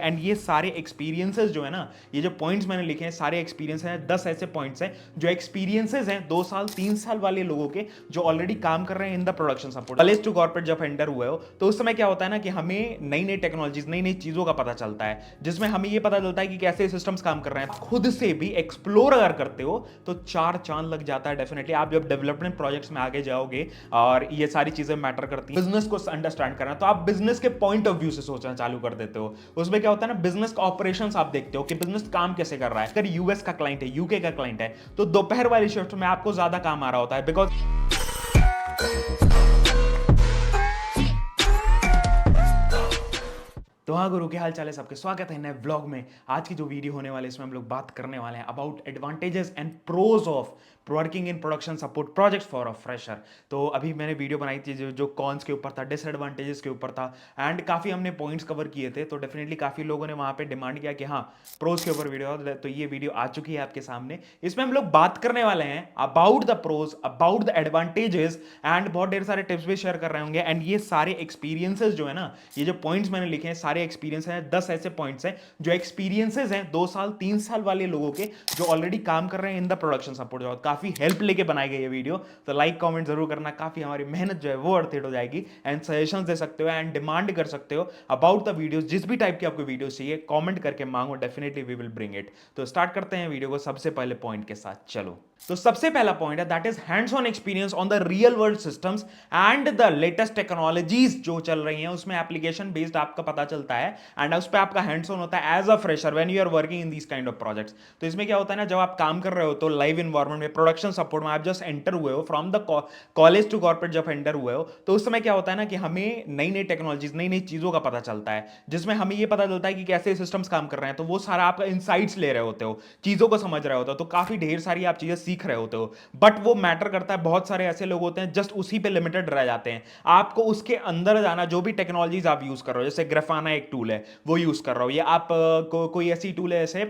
And ये सारे experiences जो है ना, ये जो पॉइंट्स मैंने लिखे हैं सारे एक्सपीरियंस हैं, 10 ऐसे पॉइंट्स हैं जो एक्सपीरियंसेस हैं 2 साल 3 साल वाले लोगों के जो ऑलरेडी काम कर रहे हैं in the production support. College to corporate जब एंटर हुए हो तो उस समय क्या होता है ना कि हमें नई नई टेक्नोलॉजीज नई नई चीजों का पता चलता है, जिसमें हमें ये पता चलता है कि कैसे सिस्टम्स काम कर रहे हैं। खुद से भी एक्सप्लोर अगर करते हो तो चार चांद लग जाता है डेफिनेटली। आप जब डेवलपमेंट प्रोजेक्ट्स में आगे जाओगे और ये सारी चीजें मैटर करती हैं, बिजनेस को अंडरस्टैंड करना, तो आप बिजनेस के पॉइंट ऑफ व्यू से सोचना चालू कर देते हो। उसमें क्या होता है ना, बिजनेस का ऑपरेशंस आप देखते हो कि बिजनेस काम कैसे कर रहा है। अगर यूएस का क्लाइंट है, यूके का क्लाइंट है, तो दोपहर वाली शिफ्ट में आपको ज्यादा काम आ रहा होता है बिकॉज तो हाँ गुरु, के हाल चाल है सबके, स्वागत है नए व्लॉग में। आज की जो वीडियो होने वाली है इसमें हम लोग बात करने वाले हैं about advantages and pros of working in production support projects for a fresher. तो अभी मैंने वीडियो बनाई थी जो कॉन्स के ऊपर था, डिसएडवांटेजेस के ऊपर था, एंड काफ़ी हमने पॉइंट्स कवर किए थे। तो डेफिनेटली काफ़ी लोगों ने वहाँ पे डिमांड किया कि हाँ प्रोज के ऊपर वीडियो, तो ये वीडियो आ चुकी है आपके सामने। इसमें हम लोग बात करने वाले हैं about the pros, about the advantages, and बहुत ढेर सारे टिप्स भी शेयर कर रहे होंगे। एंड ये सारे एक्सपीरियंसेस जो है ना, ये जो पॉइंट्स मैंने लिखे हैं सारे एक्सपीरियंस हैं, 10 ऐसे पॉइंट्स हैं जो एक्सपीरियंसेस हैं 2 साल 3 साल वाले लोगों के जो ऑलरेडी काम कर रहे हैं इन द प्रोडक्शन सपोर्ट। जो काफी हेल्प लेके बनाई गई ये वीडियो, तो लाइक कमेंट जरूर करना, काफी हमारी मेहनत जो है वो अर्थ हो जाएगी। एंड सजेशंस दे सकते हो एंड डिमांड कर सकते हो अबाउट द वीडियोस, जिस भी टाइप की आपको वीडियो चाहिए कमेंट करके मांगो, definitely we will bring it. तो स्टार्ट करते हैं वीडियो को सबसे पहले पॉइंट के साथ। चलो, तो सबसे पहला पॉइंट है that is hands on experience on the real world systems and the latest technologies जो चल रही हैं उसमें एप्लीकेशन बेस्ड आपका पता चलता है, एंड उस पर आपका हैंड्स ऑन होता है as a fresher when you are working in these kind of projects. तो इसमें क्या होता है ना, जब आप काम कर रहे हो तो लाइव इन्वायरमेंट में प्रोडक्शन सपोर्ट में आप जस्ट एंटर हुए हो from the college to corporate, जब एंटर हुए हो तो उस समय क्या होता है ना कि हमें नई नई टेक्नोलॉजीज नई नई चीजों का पता चलता है, जिसमें हमें ये पता चलता है कि कैसे सिस्टम्स काम कर रहे हैं। तो वो सारा आपका इंसाइट्स ले रहे होते हो, चीजों को समझ रहे होते हो, तो काफी ढेर सारी आप चीजें सीख रहे होते हो। बट वो मैटर करता है, बहुत सारे ऐसे लोग होते हैं जस्ट उसी पे लिमिटेड रह जाते हैं। आपको उसके अंदर जाना, जो भी टेक्नोलॉजीज आप यूज कर रहे हो, जैसे ग्राफाना एक टूल है वो यूज कर रहा हो, या आप कोई ऐसी टूल है जैसे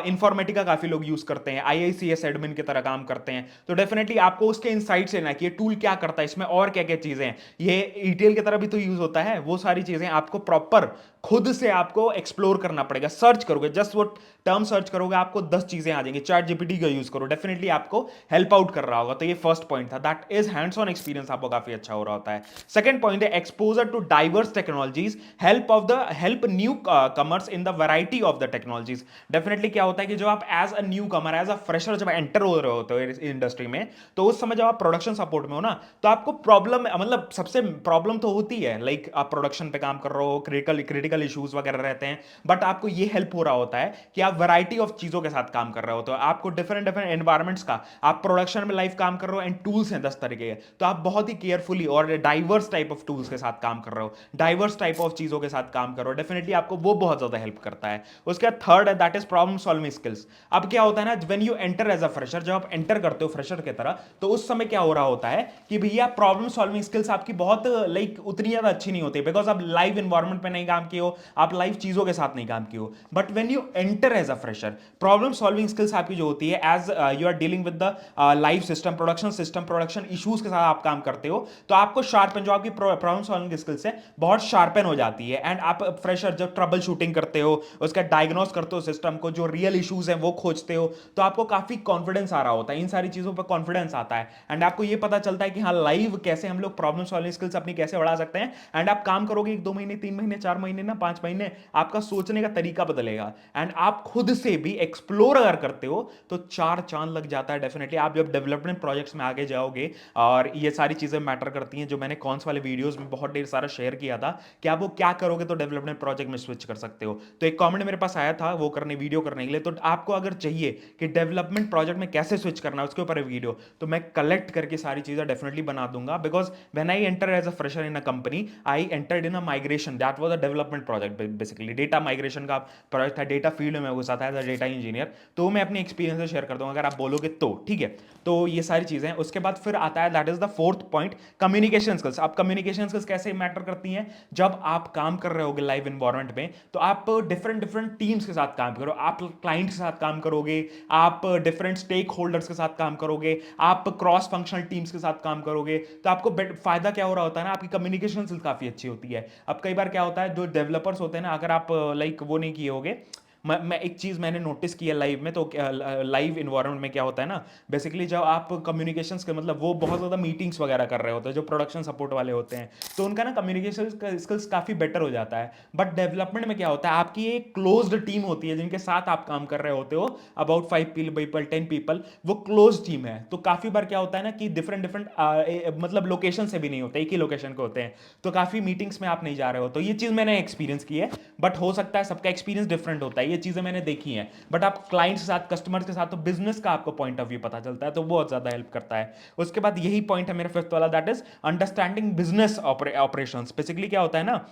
इंफॉर्मेटिका काफी लोग यूज करते हैं, आईआईसीएस एडमिन की तरह काम करते हैं, तो डेफिनेटली आपको उसके इनसाइट्स लेना है कि ये टूल क्या करता है, इसमें और क्या क्या चीजें हैं, ये ईटीएल की तरह भी तो यूज होता है। वो सारी चीजें आपको प्रॉपर खुद से आपको एक्सप्लोर करना पड़ेगा। सर्च करोगे, जस्ट वो टर्म सर्च करोगे, आपको 10 चीजें आ जाएंगी। चैट जीपीटी का यूज करो, डेफिनेटली आपको हेल्प आउट कर रहा होगा। तो ये फर्स्ट पॉइंट था, that is hands on experience आपको काफी अच्छा हो रहा होता है। सेकंड पॉइंट है exposure to diverse technologies, help newcomers in the variety of the technologies. Definitely क्या होता है कि जब आप as a newcomer, as a fresher जब एंटर हो रहे होते हो इस इंडस्ट्री में, तो उस समय जब आप प्रोडक्शन सपोर्ट में हो ना, तो आपको प्रॉब्लम, मतलब सबसे प्रॉब्लम तो होती है, लाइक आप प्रोडक्शन पे काम कर रहे हो, क्रिटिकल क्रिटिकल इश्यूज वगैरह रहते हैं, बट आपको ये हेल्प हो रहा होता है कि आप वैरायटी ऑफ चीजों के साथ काम कर रहे हो। तो आपको डिफरेंट डिफरेंट एनवायरमेंट्स का, आप प्रोडक्शन में लाइव काम कर रहे हो एंड टूल्स हैं 10 तरीके के, तो आप बहुत ही केयरफुली और डाइवर्स टाइप ऑफ टूल्स के साथ काम कर रहे हो, डाइवर्स टाइप ऑफ चीजों के साथ काम कर रहे हो, डेफिनेटली आपको वो बहुत ज्यादा हेल्प करता है। उसके बाद थर्ड है that is problem solving skills. अब क्या होता है ना, when you enter as a fresher, जब आप एंटर करते हो फ्रेशर की तरह, तो उस समय क्या हो रहा होता है कि भैया प्रॉब्लम सॉल्विंग स्किल्स आपकी बहुत लाइक उतनी ज्यादा अच्छी नहीं होती, बिकॉज आप लाइव इन्वायरमेंट पे नहीं काम किए हो, आप लाइव चीजों के साथ नहीं काम किए हो। But when you enter as a fresher, problem solving skills आपकी जो होती है, as you are dealing with the live system, production issues के साथ आप काम करते हो, तो आपको शार्पन, जो आपकी प्रॉब्लम सॉल्विंग स्किल्स है बहुत शार्पन हो जाती है। एंड आप फ्रेशर जब ट्रबल शूटिंग करते हो, उसका डायग्नोस करते हो सिस्टम को, जो रियल इश्यूज हैं वो खोजते हो, तो आपको काफी कॉन्फिडेंस आ रहा होता है, इन सारी चीजों पर कॉन्फिडेंस आता है। एंड आपको ये पता चलता है कि हाँ लाइव कैसे हम लोग प्रॉब्लम सॉल्विंग स्किल्स अपनी कैसे बढ़ा सकते हैं। एंड आप काम करोगे 1 2 महीने, 3 महीने, 4 महीने ना, 5 महीने, आपका सोचने का तरीका बदलेगा। एंड आप खुद से भी एक्सप्लोर अगर करते हो तो चार चांद लग जाता है डेफिनेटली। आप जब डेवलपमेंट प्रोजेक्ट्स में आगे जाओगे, और ये सारी चीजें मैटर करती हैं, जो मैंने कॉन्स वाले वीडियोस में बहुत ढेर सारा शेयर किया था कि आप वो क्या करोगे तो डेवलपमेंट प्रोजेक्ट में स्विच कर सकते हो। तो एक कमेंट मेरे पास आया था वो करने, वीडियो करने के लिए, तो आपको अगर चाहिए कि डेवलपमेंट प्रोजेक्ट में कैसे स्विच करना है उसके ऊपर वीडियो, तो मैं कलेक्ट करके सारी चीजें डेफिनेटली बना दूंगा। Because when I enter as a fresher in a company, I entered in a migration, that was a development project, basically data migration का प्रोजेक्ट था, डेटा फील्ड में घुसा था एज अ डेटा इंजीनियर। तो मैं अपनी एक्सपीरियंस से share कर दूंगा। अगर आप बोलोगे करोगे तो, ठीक है। तो ये सारी चीजें हैं। उसके बाद फिर आता है that is the fourth point, communication skills. अब कम्युनिकेशन स्किल्स कैसे मैटर करती हैं? जब आप काम कर रहे होगे लाइव एनवायरनमेंट में, तो आप डिफरेंट डिफरेंट टीम्स के साथ काम करो, आप क्लाइंट के साथ काम करोगे, आप डिफरेंट स्टेक होल्डर्स के साथ काम करोगे, आप क्रॉस फंक्शनल टीम्स के साथ काम करोगे, तो आपको फायदा क्या हो रहा होता है ना, आपकी कम्युनिकेशन स्किल्स काफी अच्छी होती है। अब कई बार क्या होता है, जो डेवलपर्स होते हैं ना, अगर आप लाइक वो नहीं किए होगे, मैं एक चीज मैंने नोटिस की है लाइव में, तो लाइव इन्वायरमेंट में क्या होता है ना, बेसिकली जब आप कम्युनिकेशंस के मतलब वो बहुत ज़्यादा मीटिंग्स वगैरह कर रहे होते हैं, जो प्रोडक्शन सपोर्ट वाले होते हैं, तो उनका ना कम्युनिकेशन स्किल्स काफ़ी बेटर हो जाता है। बट डेवलपमेंट में क्या होता है, आपकी एक क्लोज्ड टीम होती है जिनके साथ आप काम कर रहे होते हो, अबाउट 5 पीपल 10 पीपल, वो क्लोज टीम है। तो काफ़ी बार क्या होता है ना कि डिफरेंट डिफरेंट मतलब लोकेशन से भी नहीं होते, एक ही लोकेशन के होते हैं, तो काफ़ी मीटिंग्स में आप नहीं जा रहे हो। तो ये चीज़ मैंने एक्सपीरियंस की है, बट हो सकता है सबका एक्सपीरियंस डिफरेंट होता है, ये चीज़ें मैंने देखी हैं। बट आप क्लाइंट्स के साथ, कस्टमर्स के साथ, तो बिजनेस का आपको पॉइंट ऑफ व्यू पता चलता है, तो बहुत ज़्यादा हेल्प करता है। उसके बाद यही पॉइंट है मेरा फिफ्थ वाला, that is understanding business operation. Basically क्या होता है ना,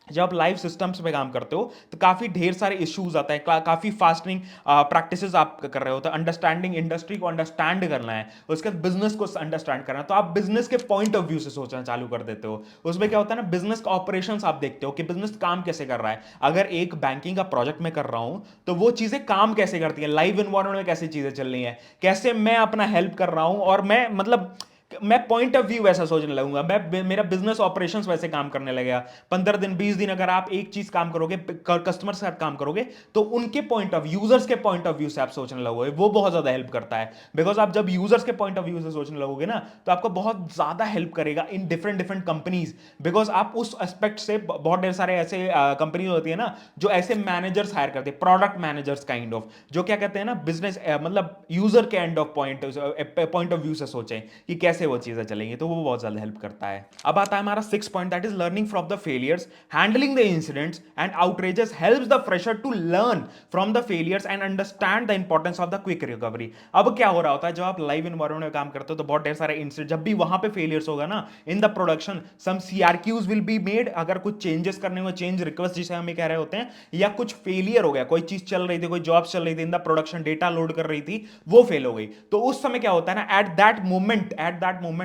जब आप लाइव सिस्टम्स पे काम करते हो, तो काफ़ी ढेर सारे इश्यूज आते हैं, काफ़ी फास्टिंग प्रैक्टिसेस आप कर रहे होते हैं, अंडरस्टैंडिंग इंडस्ट्री को अंडरस्टैंड करना है, उसके बाद बिजनेस को अंडरस्टैंड करना है, तो आप बिजनेस के पॉइंट ऑफ व्यू से सोचना चालू कर देते हो। उसमें क्या होता है ना, बिजनेस का ऑपरेशंस आप देखते हो कि बिजनेस काम कैसे कर रहा है। अगर एक बैंकिंग का प्रोजेक्ट मैं कर रहा हूं, तो वो चीज़ें काम कैसे करती हैं, लाइव एनवायरमेंट में कैसे चीज़ें चल रही हैं, कैसे मैं अपना हेल्प कर रहा हूं, और मैं मतलब मैं पॉइंट ऑफ व्यू वैसा सोचने लगूंगा, मैं मेरा बिजनेस ऑपरेशंस वैसे काम करने लगेगा। 15 दिन 20 दिन अगर आप एक चीज काम करोगे, कस्टमर के साथ काम करोगे, तो उनके पॉइंट ऑफ यूजर्स के पॉइंट ऑफ व्यू से आप सोचने लगोगे, वो बहुत ज्यादा हेल्प करता है। बिकॉज आप जब यूजर्स के पॉइंट ऑफ व्यू से सोचने लगोगे ना, तो आपको बहुत ज्यादा हेल्प करेगा in different different companies. Because आप उस एस्पेक्ट से बहुत ढेर सारे ऐसे कंपनी होती है ना, जो ऐसे मैनेजर्स हायर करते हैं, प्रोडक्ट मैनेजर्स काइंड ऑफ, जो क्या कहते हैं ना, बिजनेस मतलब यूजर के end of point of view से सोचें कि कैसे वो चीजें चलेंगी, तो वो बहुत ज्यादा हेल्प करता है। अब आता है हमारा six point, that is learning from the failures, handling the incidents and outrages helps the fresher to learn from the failures and understand the importance of the quick recovery. अब क्या हो रहा होता है, जब आप लाइव एनवायरमेंट में काम करते हो, तो बहुत ढेर सारे इंसिडेंट, जब भी वहां पे फेलियर्स होगा ना इन द प्रोडक्शन, सम सीआरक्यूज विल बी मेड, अगर कुछ चेंजेस करने हुए, चेंज रिक्वेस्ट जिसे हम कह रहे होते हैं, या कुछ फेलियर हो गया, कोई चीज चल रही थी, कोई जॉब चल रही थी इन द प्रोडक्शन, डेटा लोड कर रही थी, वो फेल हो गई, तो उस समय क्या होता है ना, at that moment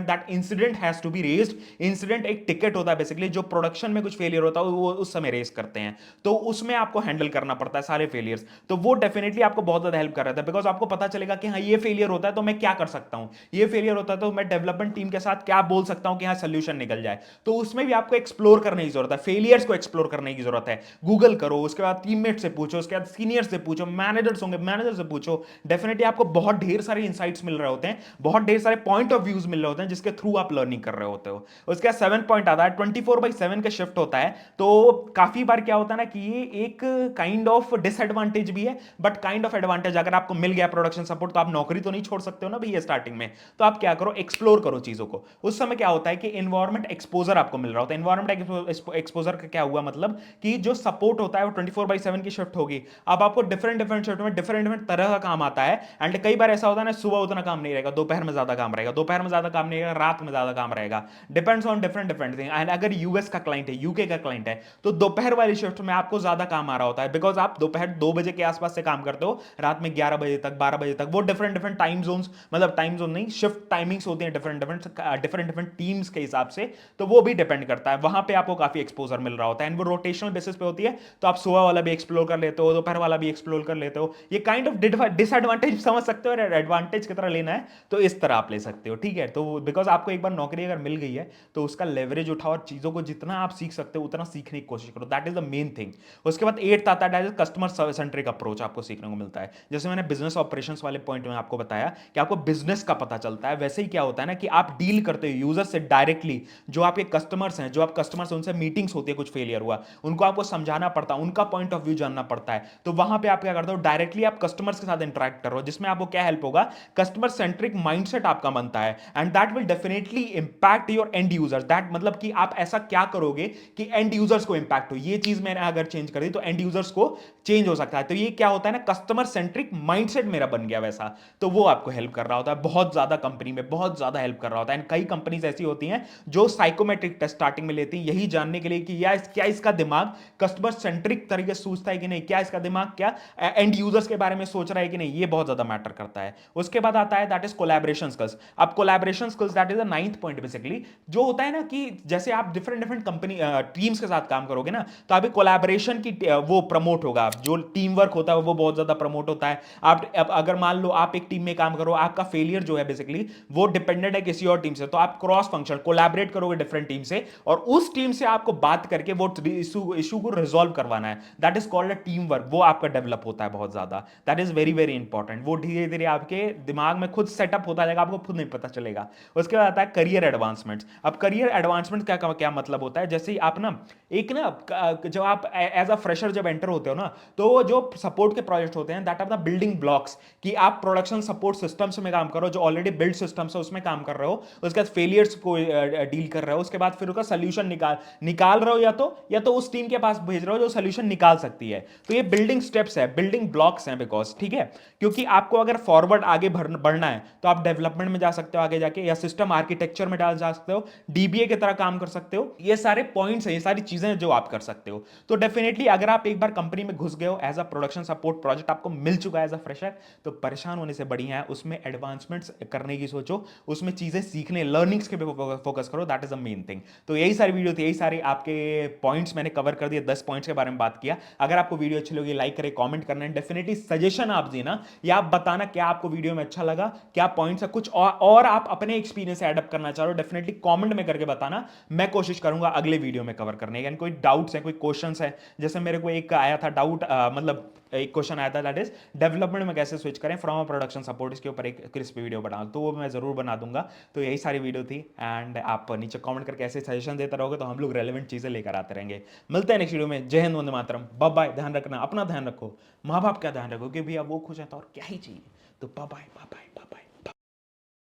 that incident has to be raised. Incident एक टिकट होता है बेसिकली, जो प्रोडक्शन में कुछ फेलियर होता है वो उस समय रेज करते हैं, तो उसमें आपको हैंडल करना पड़ता है सारे फेलियर्स। तो वो डेफिनेटली आपको बहुत ज्यादा हेल्प कर रहा था, बिकॉज आपको पता चलेगा कि हाँ ये फेलियर होता है तो मैं क्या कर सकता हूं, ये फेलियर होता है तो मैं डेवलपमेंट टीम के साथ क्या बोल सकता हूं कि हाँ सोल्यूशन निकल जाए। तो उसमें भी आपको एक्सप्लोर करने की जरूरत है, फेलियर्स को एक्सप्लोर करने की जरूरत है। गूगल करो, उसके बाद टीममेट से पूछो, उसके बाद सीनियर से पूछो, मैनेजर्स होंगे मैनेजर से पूछो, डेफिनेटली आपको बहुत ढेर सारे इंसाइट्स मिल रहे होते हैं, बहुत ढेर सारे पॉइंट ऑफ व्यूज मिल रहे होते हैं, जिसके थ्रू आप लर्निंग कर रहे होते हो। उसके बाद 7 पॉइंट आता है, 24/7 का शिफ्ट होता है। तो काफी बार क्या होता है ना कि ये एक काइंड ऑफ डिसएडवांटेज भी है, बट काइंड ऑफ एडवांटेज, अगर आपको मिल गया प्रोडक्शन सपोर्ट, तो आप नौकरी तो नहीं छोड़ सकते हो ना भैया स्टार्टिंग में, तो आप क्या करो, एक्सप्लोर करो चीजों को। उस समय क्या होता है कि एनवायरमेंट एक्सपोजर आपको मिल रहा होता है। एनवायरमेंट एक्सपोजर का क्या हुआ मतलब, कि जो सपोर्ट होता है वो 24/7 की शिफ्ट होगी। अब आपको डिफरेंट डिफरेंट शिफ्ट में डिफरेंट डिफरेंट तरह का काम आता है, एंड कई बार ऐसा होता है ना, सुबह उतना काम नहीं रहेगा, दोपहर में ज्यादा काम रहेगा, दोपहर में ज्यादा काम नहीं रहेगा, रात में ज्यादा काम रहेगा, depends on different different thing. And अगर यूएस का क्लाइंट है, यूके का क्लाइंट है, तो दोपहर वाली शिफ्ट में आपको ज्यादा काम आ रहा होता है, बिकॉज आप दोपहर 2 बजे के आसपास से काम करते हो, रात में 11 बजे तक, 12 बजे तक, वो डिफरेंट डिफरेंट टाइम जोन्स, मतलब टाइम जोन नहीं, शिफ्ट टाइमिंग्स होती हैं डिफरेंट डिफरेंट टीम्स के हिसाब से, तो वो भी डिपेंड करता है, वहां पे आपको काफी एक्सपोजर मिल रहा होता है, एंड वो रोटेशनल बेसिस पे होती है, तो आप सुबह वाला भी एक्सप्लोर कर लेते हो, दोपहर वाला भी एक्सप्लोर कर लेते हो। ये काइंड ऑफ डिसएडवांटेज समझ सकते हो, एडवांटेज की तरह लेना है तो इस तरह आप ले सकते हो, ठीक है। तो बिकॉज आपको एक बार नौकरी अगर मिल गई है, तो उसका लेवरेज उठाओ और चीजों को जितना आप सीख सकते हो उतना सीखने की कोशिश करो, that is the main thing. उसके बाद 8th आता है कस्टमर सेंट्रिक अप्रोच, आपको सीखने को मिलता है। जैसे मैंने बिजनेस ऑपरेशंस वाले पॉइंट में आपको बताया कि आपको बिजनेस का पता चलता है, वैसे ही क्या होता है ना कि आप डील करते हो यूजर से डायरेक्टली, जो आपके कस्टमर्स हैं, जो आप कस्टमर्स उनसे मीटिंग्स होती है, कुछ फेलियर हुआ, उनको आपको समझाना पड़ता है, उनका पॉइंट ऑफ व्यू जानना पड़ता है, तो वहां पे आप क्या करते हो, डायरेक्टली आप कस्टमर्स के साथ इंटरेक्ट कर रहे हो, जिसमें आपको क्या हेल्प होगा, कस्टमर सेंट्रिक माइंडसेट आपका बनता है, and that will definitely impact your and users. That मतलब कि आप ऐसा क्या करोगे कि एंड यूजर्स को इंपैक्ट हो। ये चीज मैंने अगर चेंज कर दी तो एंड यूजर्स को चेंज हो सकता है। तो ये क्या होता है ना, कस्टमर सेंट्रिक माइंडसेट मेरा बन गया वैसा, तो वो आपको हेल्प कर रहा होता है बहुत ज्यादा, कंपनी में बहुत ज्यादा हेल्प कर रहा होता है। एंड कई कंपनीज ऐसी होती हैं जो साइकोमेट्रिक टेस्ट स्टार्टिंग में लेती हैं यही जानने के लिए कि क्या इसका दिमाग कस्टमर सेंट्रिक तरीके से सोचता है कि नहीं, क्या इसका दिमाग क्या एंड यूजर्स के बारे में सोच रहा है कि नहीं, ये बहुत ज्यादा मैटर करता है। उसके बाद आता है दैट इज कोलैबोरेशन स्किल्स। अब collaboration skills that is the ninth point basically, जो होता है ना कि जैसे आप डिफरेंट डिफरेंट कंपनी टीम्स के साथ काम करोगे ना, तो अभी कोलैबोरेशन की वो प्रमोट होगा, जो टीम वर्क होता है वो बहुत ज्यादा प्रमोट होता है। आप अब अगर मान लो आप एक टीम में काम करो, आपका फेलियर जो है बेसिकली वो डिपेंडेंट है किसी और टीम से, तो आप क्रॉस फंक्शन कोलैबोरेट करोगे डिफरेंट टीम से, और उस टीम से आपको बात करके वो इशू को रिजॉल्व करवाना है। That is called a team work. वो आपका डेवलप होता है बहुत ज्यादा। That is very very important. वो धीरे धीरे आपके दिमाग में खुद सेटअप होता जाएगा, आपको खुद नहीं पता चलेगा। उसके बाद आता है करियर एडवांसमेंट। अब करियर एडवांसमेंट क्या क्या मतलब होता है, जैसे ही आप ना एक ना जब आप एज अ फ्रेशर जब एंटर होते हो ना, तो जो सपोर्ट के प्रोजेक्ट होते हैं that are the building blocks, कि आप प्रोडक्शन सपोर्ट सिस्टम्स में काम करो, जो ऑलरेडी बिल्ड सिस्टम्स है उसमें काम कर रहे हो, उसके बाद फेलियर्स को डील कर रहे हो, उसके बाद फिर उसका सोल्यूशन निकाल रहे हो, या तो उस टीम के पास भेज रहे हो जो सोल्यूशन निकाल सकती है। तो ये बिल्डिंग स्टेप्स है, बिल्डिंग ब्लॉक्स हैं, बिकॉज ठीक है, क्योंकि आपको अगर फॉरवर्ड आगे बढ़ना है तो आप डेवलपमेंट में जा सकते हो आगे जाके, या सिस्टम आर्किटेक्चर में डाल जा सकते हो, डीबीए की तरह काम कर सकते हो। ये सारे पॉइंट्स हैं, ये सारी चीजें हैं जो आप कर सकते हो। तो डेफिनेटली अगर आप एक बार कंपनी में घुस गए हो, as a production support project आपको मिल चुका है एज अ फ्रेशर, तो परेशान होने से बढ़िया है उसमें एडवांसमेंट्स करने की सोचो, उसमें चीजें सीखने लर्निंग्स के पे फोकस करो। That is the main thing. तो यही सारी वीडियो थी, यही सारे आपके पॉइंट्स मैंने कवर कर दिए, 10 पॉइंट्स के बारे में बात किया। अगर आपको वीडियो अच्छी लगी लाइक करें, कमेंट करना है, डेफिनेटली सजेशन आप देना, या आप बताना क्या आपको वीडियो में अच्छा लगा, क्या पॉइंट्स है, कुछ और आप अपने एक्सपीरियंस से एडअप करना चाह रहे हो, डेफिनेटली कमेंट में करके बताना। मैं कोशिश करूंगा अगले वीडियो में कवर करने की। कोई डाउट्स है, कोई क्वेश्चंस है, जैसे मेरे को एक आया था डाउट, मतलब एक क्वेश्चन आया था दैट इज डेवलपमेंट में कैसे स्विच करें फ्रॉम अ प्रोडक्शन सपोर्ट, इसके ऊपर एक क्रिस्पी वीडियो बना, तो वो मैं जरूर बना दूंगा। तो यही सारी वीडियो थी, एंड आप नीचे कमेंट करके ऐसे सजेशन देते रहोगे तो हम लोग रेलेवेंट चीजें लेकर आते रहेंगे। मिलते हैं नेक्स्ट वीडियो में। जय हिंद, वंदे मातरम, बाय बाय। ध्यान रखना, अपना ध्यान रखो, माँ बाप का ध्यान रखो, कि भैया वो खुश है तो और क्या ही चाहिए। तो bye bye bye bye bye.